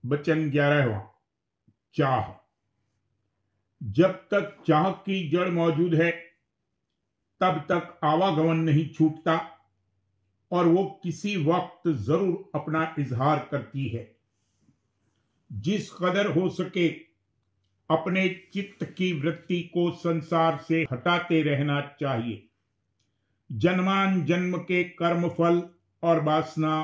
वचन 11वां। चाह। जब तक चाह की जड़ मौजूद है तब तक आवागमन नहीं छूटता और वो किसी वक्त जरूर अपना इजहार करती है। जिस कदर हो सके अपने चित्त की वृत्ति को संसार से हटाते रहना चाहिए। जन्मान जन्म के कर्म फल और वासना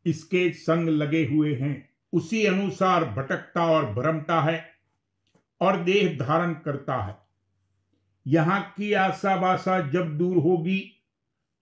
इसके संग लगे हुए हैं, उसी अनुसार भटकता और भ्रमता है और देह धारण करता है। यहां की आशा वासा जब दूर होगी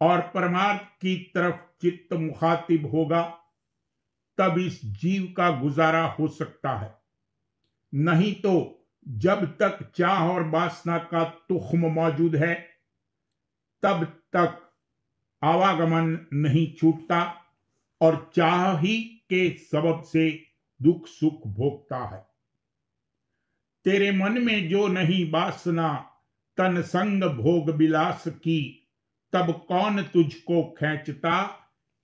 और परमार्थ की तरफ चित्त मुखातिब होगा तब इस जीव का गुजारा हो सकता है। नहीं तो जब तक चाह और वासना का तुख्म मौजूद है तब तक आवागमन नहीं छूटता और चाह ही के सबब से दुख सुख भोगता है। तेरे मन में जो नहीं वासना तन संग भोग विलास की, तब कौन तुझको खींचता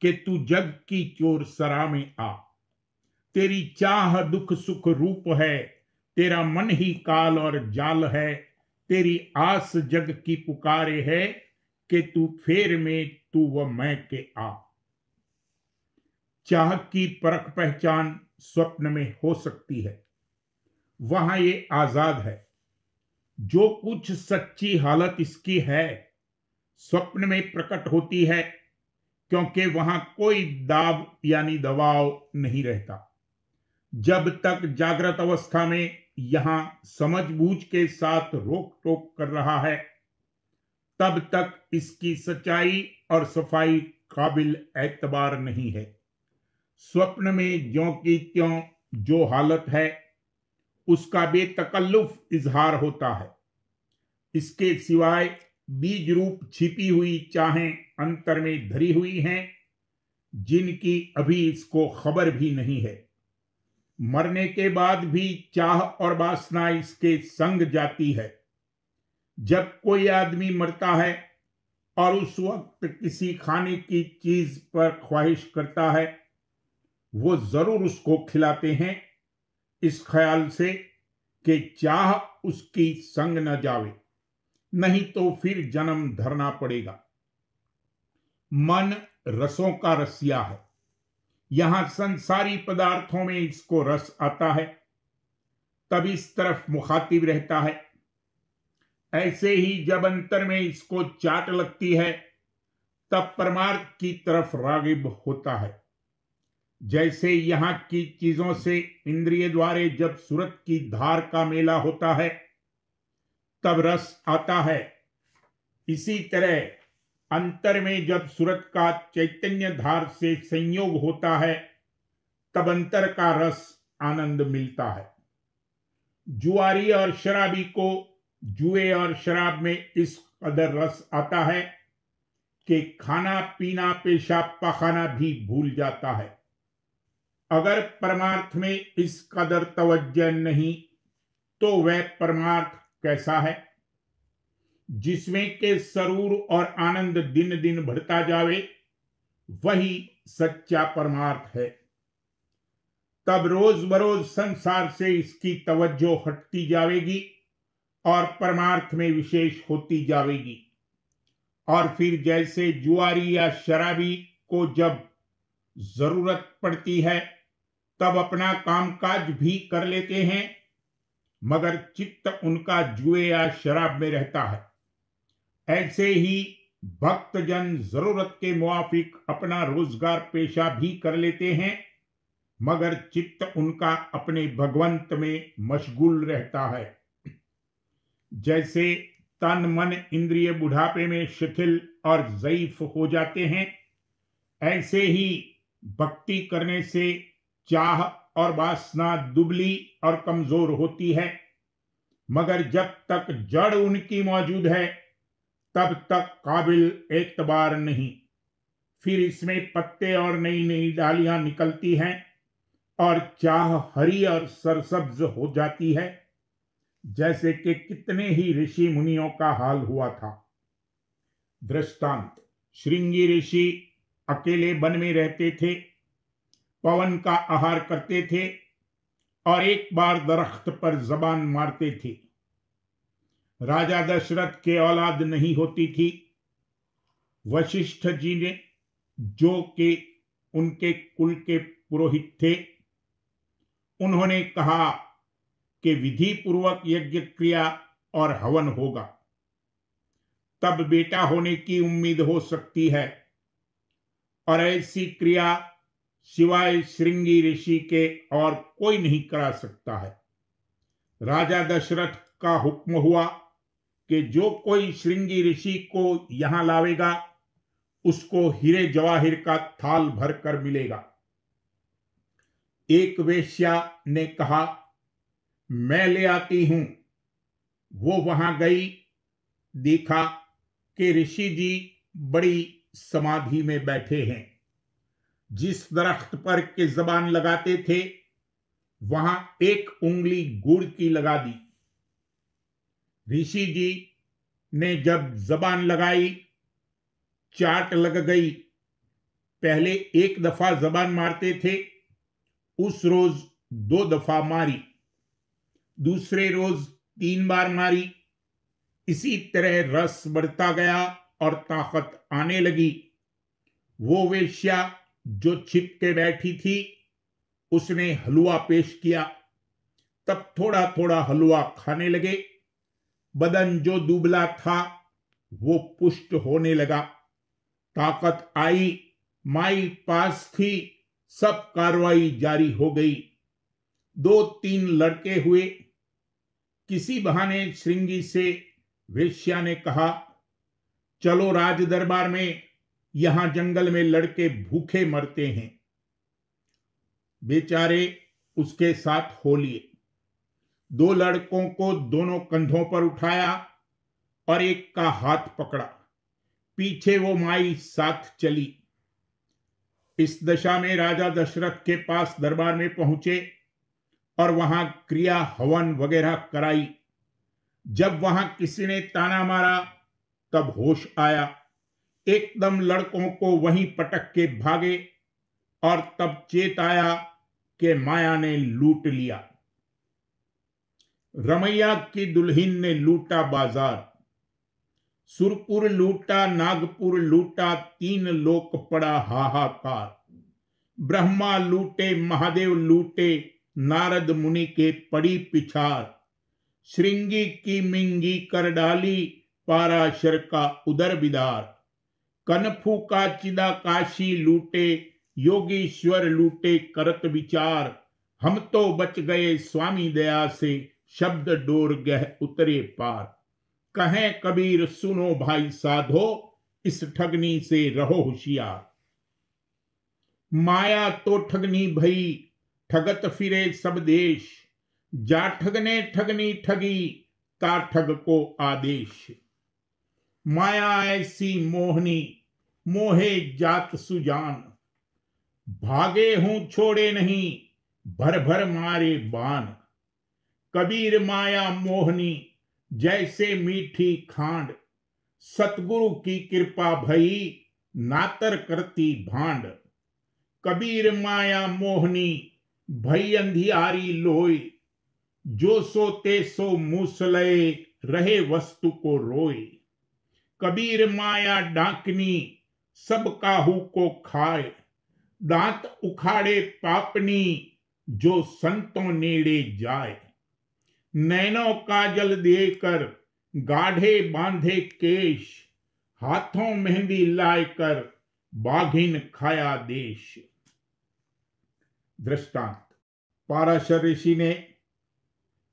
कि तू जग की चोर सरा में आ। तेरी चाह दुख सुख रूप है, तेरा मन ही काल और जाल है। तेरी आस जग की पुकारे है कि तू फेर में तू व मैं के आ। चाह की परख पहचान स्वप्न में हो सकती है, वहां ये आजाद है। जो कुछ सच्ची हालत इसकी है स्वप्न में प्रकट होती है, क्योंकि वहां कोई दाब यानी दबाव नहीं रहता। जब तक जागृत अवस्था में यहां समझबूझ के साथ रोक टोक कर रहा है तब तक इसकी सच्चाई और सफाई काबिल एतबार नहीं है। स्वप्न में ज्यों की त्यों जो हालत है उसका बेतकल्लुफ इजहार होता है। इसके सिवाय बीज रूप छिपी हुई चाहें अंतर में धरी हुई हैं, जिनकी अभी इसको खबर भी नहीं है। मरने के बाद भी चाह और वासना इसके संग जाती है। जब कोई आदमी मरता है और उस वक्त किसी खाने की चीज पर ख्वाहिश करता है, वो जरूर उसको खिलाते हैं, इस ख्याल से कि चाह उसकी संग न जावे, नहीं तो फिर जन्म धरना पड़ेगा। मन रसों का रसिया है। यहां संसारी पदार्थों में इसको रस आता है तब इस तरफ मुखातिब रहता है। ऐसे ही जब अंतर में इसको चाट लगती है तब परमार्थ की तरफ रागिब होता है। जैसे यहां की चीजों से इंद्रिय द्वारे जब सूरत की धार का मेला होता है तब रस आता है, इसी तरह अंतर में जब सूरत का चैतन्य धार से संयोग होता है तब अंतर का रस आनंद मिलता है। जुआरी और शराबी को जुए और शराब में इस कदर रस आता है कि खाना पीना पेशाब पखाना भी भूल जाता है। अगर परमार्थ में इस कदर तवज्जो नहीं तो वह परमार्थ कैसा है जिसमें के सरूर और आनंद दिन दिन बढ़ता जावे, वही सच्चा परमार्थ है। तब रोज बरोज संसार से इसकी तवज्जो हटती जाएगी और परमार्थ में विशेष होती जाएगी। और फिर जैसे जुआरी या शराबी को जब जरूरत पड़ती है तब अपना कामकाज भी कर लेते हैं, मगर चित्त उनका जुए या शराब में रहता है। ऐसे ही भक्तजन जरूरत के मुआफिक अपना रोजगार पेशा भी कर लेते हैं, मगर चित्त उनका अपने भगवंत में मशगूल रहता है। जैसे तन मन इंद्रिय बुढ़ापे में शिथिल और ज़ईफ हो जाते हैं, ऐसे ही भक्ति करने से चाह और वासना दुबली और कमजोर होती है, मगर जब तक जड़ उनकी मौजूद है तब तक काबिल एतबार नहीं। फिर इसमें पत्ते और नई नई डालियां निकलती हैं और चाह हरी और सरसब्ज हो जाती है, जैसे कि कितने ही ऋषि मुनियों का हाल हुआ था। दृष्टांत, श्रृंगी ऋषि अकेले वन में रहते थे, पवन का आहार करते थे और एक बार दरख्त पर जबान मारते थे। राजा दशरथ के औलाद नहीं होती थी। वशिष्ठ जी ने, जो कि उनके कुल के पुरोहित थे, उन्होंने कहा कि विधि पूर्वक यज्ञ क्रिया और हवन होगा, तब बेटा होने की उम्मीद हो सकती है। और ऐसी क्रिया सिवाय श्रृंगी ऋषि के और कोई नहीं करा सकता है। राजा दशरथ का हुक्म हुआ कि जो कोई श्रृंगी ऋषि को यहां लावेगा, उसको हीरे जवाहिर का थाल भरकर मिलेगा। एक वेश्या ने कहा, मैं ले आती हूं। वो वहां गई, देखा कि ऋषि जी बड़ी समाधि में बैठे हैं। जिस दरख्त पर के जबान लगाते थे, वहां एक उंगली गुड़ की लगा दी। ऋषि जी ने जब जबान लगाई, चाट लग गई। पहले एक दफा जबान मारते थे, उस रोज 2 दफा मारी, दूसरे रोज 3 बार मारी। इसी तरह रस बढ़ता गया और ताकत आने लगी। वो वेश्या जो छिप के बैठी थी, उसने हलवा पेश किया। तब थोड़ा थोड़ा हलवा खाने लगे। बदन जो दुबला था, वो पुष्ट होने लगा। ताकत आई, माई पास थी, सब कार्रवाई जारी हो गई। 2-3 लड़के हुए। किसी बहाने श्रृंगी से वेश्या ने कहा, चलो राज दरबार में, यहां जंगल में लड़के भूखे मरते हैं। बेचारे उसके साथ हो लिए। 2 लड़कों को दोनों कंधों पर उठाया और एक का हाथ पकड़ा। पीछे वो माई साथ चली। इस दशा में राजा दशरथ के पास दरबार में पहुंचे और वहां क्रिया हवन वगैरह कराई। जब वहां किसी ने ताना मारा, तब होश आया। एकदम लड़कों को वहीं पटक के भागे और तब चेत आया कि माया ने लूट लिया। रमैया की दुल्हन ने लूटा बाजार। सुरपुर लूटा, नागपुर लूटा, 3 लोक पड़ा हाहाकार। ब्रह्मा लूटे, महादेव लूटे, नारद मुनि के पड़ी पिछार। श्रृंगी की मिंगी कर डाली, पाराशर का उदर बिदार। कनफू का चिदा काशी लूटे, योगीश्वर लूटे करत विचार। हम तो बच गए स्वामी दया से, शब्द डोर गह उतरे पार। कहें कबीर सुनो भाई साधो, इस ठगनी से रहो होशियार। माया तो ठगनी भई, ठगत फिरे सब देश। जा ठगने ठगनी ठगी, ता ठग को आदेश। माया ऐसी मोहनी, मोहे जात सुजान। भागे हूं छोड़े नहीं, भर भर मारे बाण। कबीर माया मोहनी, जैसे मीठी खांड। सतगुरु की कृपा भई, नातर करती भांड। कबीर माया मोहनी, भई अंधियारी लोय। जो सोते सो मूसलय, रहे वस्तु को रोए। कबीर माया डाकनी, सब काहू को खाए। दांत उखाड़े पापनी, जो संतों नेड़े जाए। नैनों काजल देकर, गाढ़े बांधे केश। हाथों मेहंदी लायकर, बाघिन खाया देश। दृष्टांत। पाराशर ऋषि ने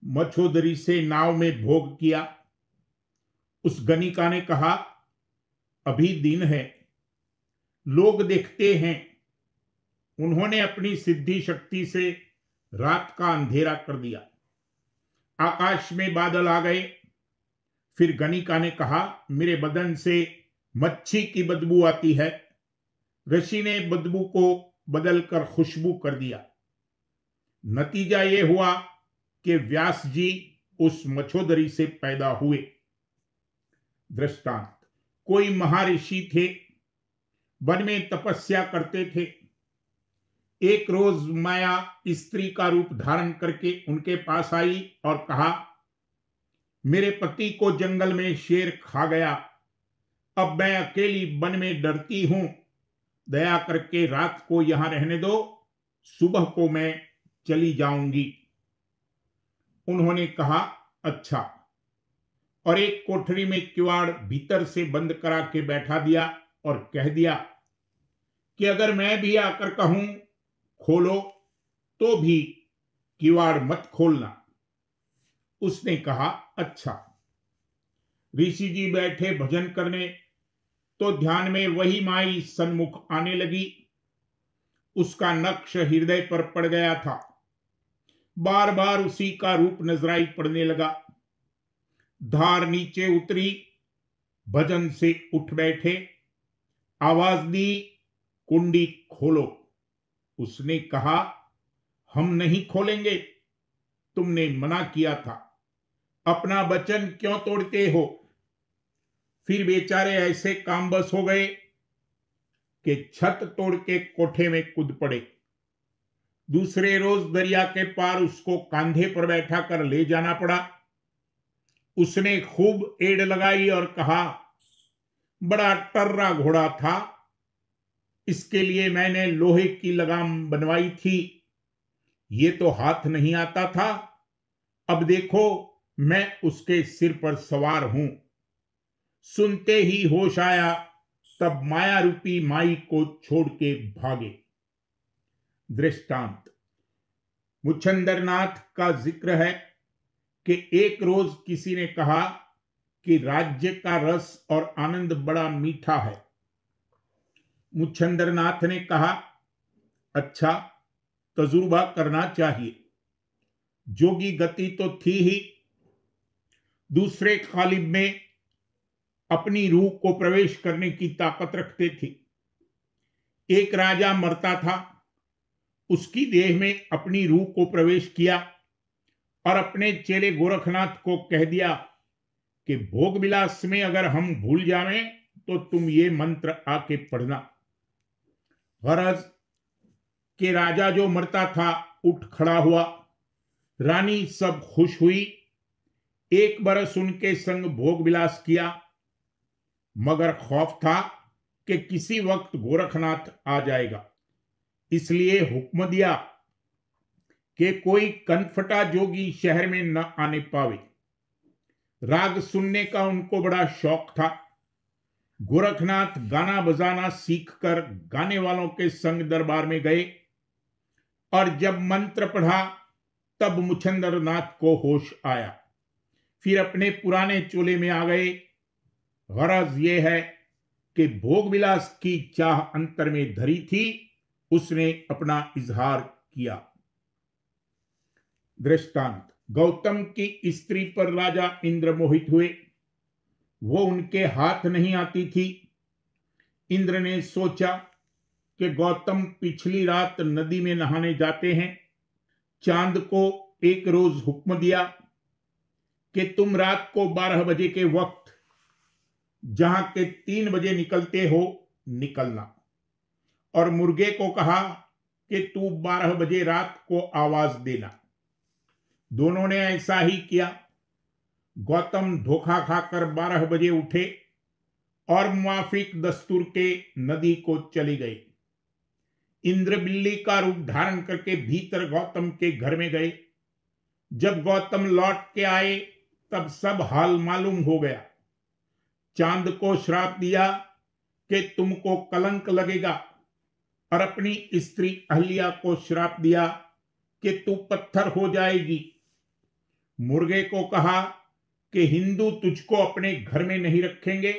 मछोदरी से नाव में भोग किया। उस गणिका ने कहा, अभी दिन है, लोग देखते हैं। उन्होंने अपनी सिद्धि शक्ति से रात का अंधेरा कर दिया। आकाश में बादल आ गए। फिर गणिका ने कहा, मेरे बदन से मच्छी की बदबू आती है। ऋषि ने बदबू को बदलकर खुशबू कर दिया। नतीजा यह हुआ कि व्यास जी उस मछोदरी से पैदा हुए। दृष्टांत। कोई महर्षि थे, वन में तपस्या करते थे। एक रोज माया स्त्री का रूप धारण करके उनके पास आई और कहा, मेरे पति को जंगल में शेर खा गया, अब मैं अकेली वन में डरती हूं, दया करके रात को यहां रहने दो, सुबह को मैं चली जाऊंगी। उन्होंने कहा, अच्छा, और एक कोठरी में किवाड़ भीतर से बंद करा के बैठा दिया और कह दिया कि अगर मैं भी आकर कहूं खोलो तो भी किवाड़ मत खोलना। उसने कहा, अच्छा। ऋषि जी बैठे भजन करने, तो ध्यान में वही माई सन्मुख आने लगी। उसका नक्श हृदय पर पड़ गया था। बार बार उसी का रूप नजराई पड़ने लगा। धार नीचे उतरी, भजन से उठ बैठे, आवाज दी, कुंडी खोलो। उसने कहा, हम नहीं खोलेंगे, तुमने मना किया था, अपना वचन क्यों तोड़ते हो। फिर बेचारे ऐसे कामबस हो गए कि छत तोड़ के कोठे में कूद पड़े। दूसरे रोज दरिया के पार उसको कांधे पर बैठा कर ले जाना पड़ा। उसने खूब एड़ लगाई और कहा, बड़ा टर्रा घोड़ा था, इसके लिए मैंने लोहे की लगाम बनवाई थी, ये तो हाथ नहीं आता था, अब देखो मैं उसके सिर पर सवार हूं। सुनते ही होश आया, तब माया रूपी माई को छोड़ के भागे। दृष्टांत। मुच्छंदरनाथ का जिक्र है कि एक रोज किसी ने कहा कि राज्य का रस और आनंद बड़ा मीठा है। मुच्छंदरनाथ ने कहा, अच्छा, तजुर्बा करना चाहिए। जोगी गति तो थी ही, दूसरे कालिब में अपनी रूह को प्रवेश करने की ताकत रखते थे। एक राजा मरता था, उसकी देह में अपनी रूह को प्रवेश किया और अपने चेले गोरखनाथ को कह दिया कि भोग विलास में अगर हम भूल जावें तो तुम ये मंत्र आके पढ़ना। गरज के राजा जो मरता था उठ खड़ा हुआ। रानी सब खुश हुई। एक बरस उनके संग भोग विलास किया, मगर खौफ था कि किसी वक्त गोरखनाथ आ जाएगा, इसलिए हुक्म दिया कि कोई कनफटा जोगी शहर में न आने पावे। राग सुनने का उनको बड़ा शौक था। गोरखनाथ गाना बजाना सीखकर गाने वालों के संग दरबार में गए और जब मंत्र पढ़ा तब मुच्छंदरनाथ को होश आया। फिर अपने पुराने चोले में आ गए। गरज ये है कि भोग विलास की चाह अंतर में धरी थी, उसने अपना इजहार किया। दृष्टांत। गौतम की स्त्री पर राजा इंद्र मोहित हुए। वो उनके हाथ नहीं आती थी। इंद्र ने सोचा कि गौतम पिछली रात नदी में नहाने जाते हैं। चांद को एक रोज हुक्म दिया कि तुम रात को 12 बजे के वक्त जहां के 3 बजे निकलते हो निकलना, और मुर्गे को कहा कि तू 12 बजे रात को आवाज देना। दोनों ने ऐसा ही किया। गौतम धोखा खाकर 12 बजे उठे और मुआफिक दस्तूर के नदी को चले गए। इंद्र बिल्ली का रूप धारण करके भीतर गौतम के घर में गए। जब गौतम लौट के आए तब सब हाल मालूम हो गया। चांद को श्राप दिया कि तुमको कलंक लगेगा, और अपनी स्त्री अहल्या को श्राप दिया कि तू पत्थर हो जाएगी। मुर्गे को कहा कि हिंदू तुझको अपने घर में नहीं रखेंगे,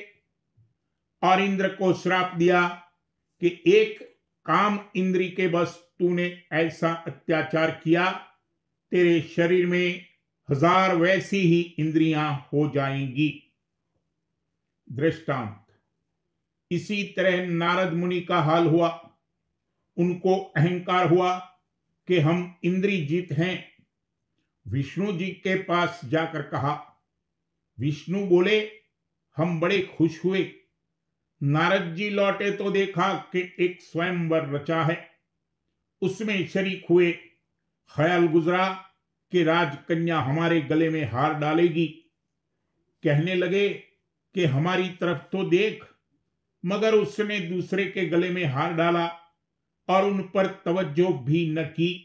और इंद्र को श्राप दिया कि एक काम इंद्री के बस तूने ऐसा अत्याचार किया, तेरे शरीर में 1000 वैसी ही इंद्रियां हो जाएंगी। दृष्टांत। इसी तरह नारद मुनि का हाल हुआ। उनको अहंकार हुआ कि हम इंद्रिजीत हैं। विष्णु जी के पास जाकर कहा। विष्णु बोले, हम बड़े खुश हुए। नारद जी लौटे तो देखा कि एक स्वयंवर रचा है। उसमें शरीक हुए। ख्याल गुजरा कि राजकन्या हमारे गले में हार डालेगी। कहने लगे कि हमारी तरफ तो देख, मगर उसने दूसरे के गले में हार डाला और उन पर तवज्जो भी न की।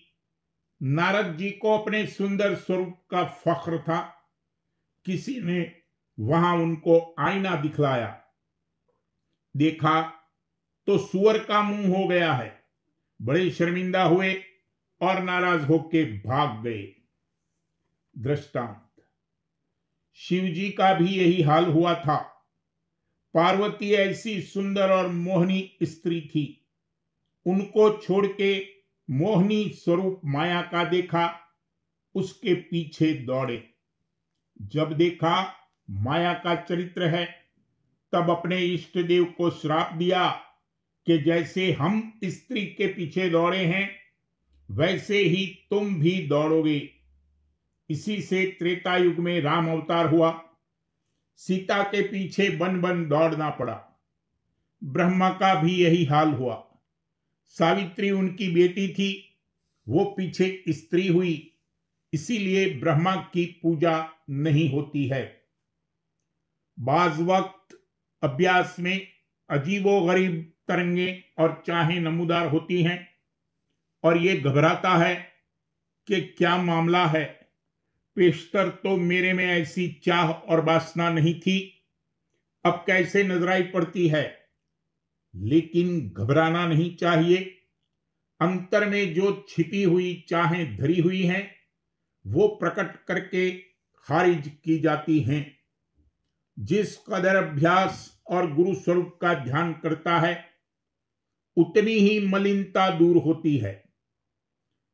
नारद जी को अपने सुंदर स्वरूप का फख्र था। किसी ने वहां उनको आईना दिखलाया, देखा तो सुअर का मुंह हो गया है। बड़े शर्मिंदा हुए और नाराज होके भाग गए। दृष्टांत, शिव जी का भी यही हाल हुआ था। पार्वती ऐसी सुंदर और मोहनी स्त्री थी। उनको छोड़ के मोहनी स्वरूप माया का देखा, उसके पीछे दौड़े। जब देखा माया का चरित्र है, तब अपने इष्ट देव को श्राप दिया कि जैसे हम स्त्री के पीछे दौड़े हैं, वैसे ही तुम भी दौड़ोगे। इसी से त्रेता युग में राम अवतार हुआ। सीता के पीछे बन बन दौड़ना पड़ा। ब्रह्मा का भी यही हाल हुआ। सावित्री उनकी बेटी थी, वो पीछे स्त्री हुई, इसीलिए ब्रह्मा की पूजा नहीं होती है। बाज वक्त अभ्यास में अजीबोगरीब तरंगें और चाहें नमूदार होती हैं और ये घबराता है कि क्या मामला है। पेशतर तो मेरे में ऐसी चाह और वासना नहीं थी, अब कैसे नजराई पड़ती है। लेकिन घबराना नहीं चाहिए। अंतर में जो छिपी हुई चाहें धरी हुई हैं, वो प्रकट करके खारिज की जाती हैं। जिस कदर अभ्यास और गुरु स्वरूप का ध्यान करता है, उतनी ही मलिनता दूर होती है।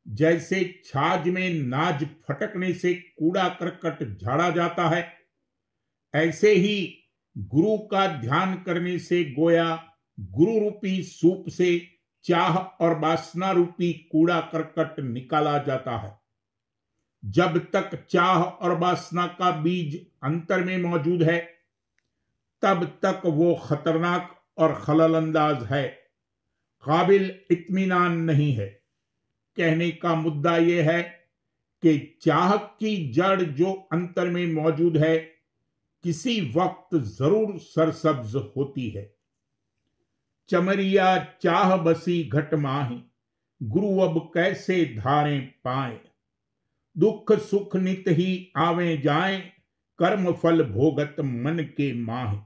जैसे छाछ में नाज फटकने से कूड़ा करकट झाड़ा जाता है, ऐसे ही गुरु का ध्यान करने से गोया गुरु रूपी सूप से चाह और वासना रूपी कूड़ा करकट निकाला जाता है। जब तक चाह और वासना का बीज अंतर में मौजूद है, तब तक वो खतरनाक और खलल अंदाज है, काबिल इत्मीनान नहीं है। कहने का मुद्दा यह है कि चाह की जड़ जो अंतर में मौजूद है, किसी वक्त जरूर सरसब्ज होती है। चमरिया चाह बसी घट माही, गुरु अब कैसे धारें पाए। दुख सुख नित ही आवे जाए, कर्म फल भोगत मन के माहे।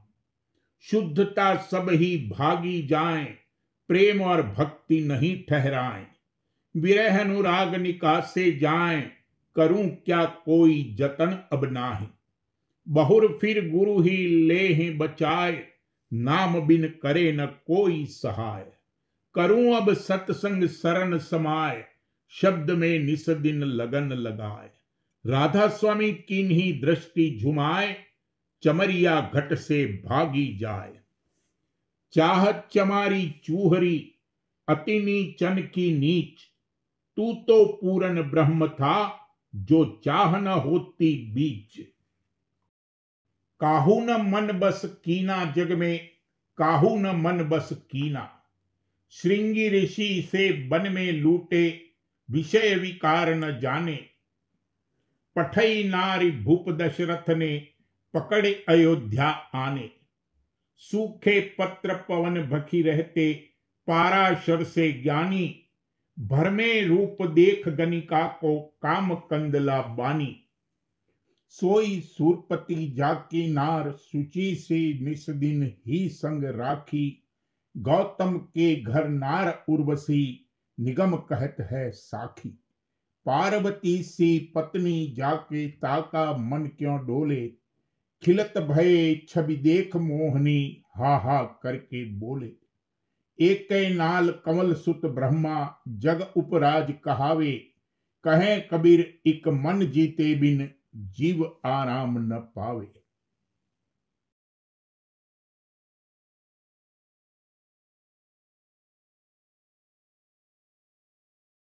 शुद्धता सब ही भागी जाए, प्रेम और भक्ति नहीं ठहराए। विरह अनुराग निकासे जाए, करूं क्या कोई जतन अब नाहि। बहुर फिर गुरु ही ले ही बचाए, नाम बिन करे न कोई सहाय। करूं अब सत्संग शरण समाए, शब्द में निस दिन लगन लगाए। राधा स्वामी किन्हीं दृष्टि झुमाए, चमरिया घट से भागी जाए। चाहत चमारी चूहरी, अति नीचन की नीच। तू तो पूरन ब्रह्म था, जो चाह न होती बीच। काहू न मन बस कीना जग में, काहू न मन बस कीना। श्रृंगी ऋषि से वन में लूटे, विषय विकार न जाने। पठई नारी भूप दशरथ ने, पकड़े अयोध्या आने। सूखे पत्र पवन भखी रहते, पाराशर से ज्ञानी। भरमे रूप देख गनिका को, काम कंदला बानी। सोई सूरपति जाकी नार, सुचि से निस दिन ही संग राखी। गौतम के घर नार उर्वशी, निगम कहत है साखी। पार्वती सी पत्नी जाके ताका, मन क्यों डोले। खिलत भये छवि देख मोहनी, हा हा करके बोले। एक नाल कमल सुत ब्रह्मा, जग उपराज कहावे। कहें कबीर इक मन जीते बिन, जीव आराम न पावे।